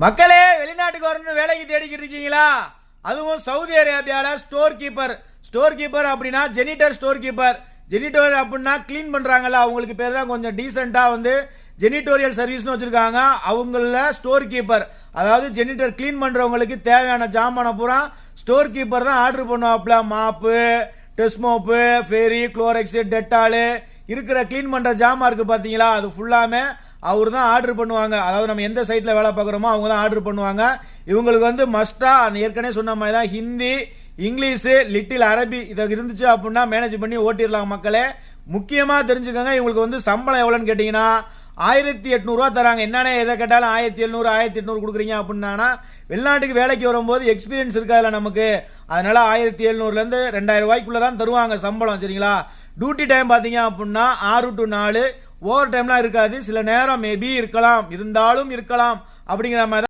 மக்களே, வெளிநாட்டுக்கு வரணும் வேலைக்கு தேடிக்கிட்டு இருக்கீங்களா? அதுவும் சவுதி அரேபியால ஸ்டோர் கீப்பர் அப்படின்னா ஜெனிட்டர் ஸ்டோர் கீப்பர். ஜெனிட்டோர் அப்படின்னா கிளீன் பண்றாங்கல்ல, அவங்களுக்கு பேர் தான் கொஞ்சம் டீசெண்டா ஜெனிட்டோரியல் சர்வீஸ்னு வச்சிருக்காங்க. அவங்கள ஸ்டோர் கீப்பர், அதாவது ஜெனிட்டர் கிளீன் பண்றவங்களுக்கு தேவையான ஜாமான பூரா ஸ்டோர் கீப்பர் தான் ஆர்டர் பண்ணுவாப்ல. மாப்பு, டெஸ்மோப்பு, ஃபேரி, குளோரெக்ஸ், டெட்டாலு இருக்கிற கிளீன் பண்ற ஜாமா இருக்கு பாத்தீங்களா, அது ஃபுல்லாமே அவர் தான் ஆர்டர் பண்ணுவாங்க. அதாவது நம்ம எந்த சைட்ல வேலை பார்க்குறோமோ அவங்க தான் ஆர்டர் பண்ணுவாங்க. இவங்களுக்கு மஸ்டா ஏற்கனவே சொன்ன மாதிரி தான் ஹிந்தி, இங்கிலீஷு, லிட்டில் அரபி இதை இருந்துச்சு அப்படின்னா மேனேஜ் பண்ணி ஓட்டிடலாம். மக்களே, முக்கியமாக தெரிஞ்சுக்கோங்க, இவங்களுக்கு சம்பளம் எவ்வளோன்னு கேட்டிங்கன்னா 1800 ரூபா தராங்க. என்னன்னே எதை கேட்டாலும் 1700 1800 கொடுக்குறீங்க அப்படின்னா, வெளிநாட்டுக்கு வேலைக்கு வரும்போது எக்ஸ்பீரியன்ஸ் இருக்காதுல்ல நமக்கு, அதனால 1700லேருந்து 2000 ரூபாய்க்குள்ள தான் தருவாங்க சம்பளம். சரிங்களா? டியூட்டி டைம் பார்த்தீங்க அப்படின்னா 6 to 4, ஓவர் டைம்லாம் இருக்காது. சில நேரம் மேபி இருக்கலாம், இருந்தாலும் இருக்கலாம் அப்படிங்கிற மாதிரி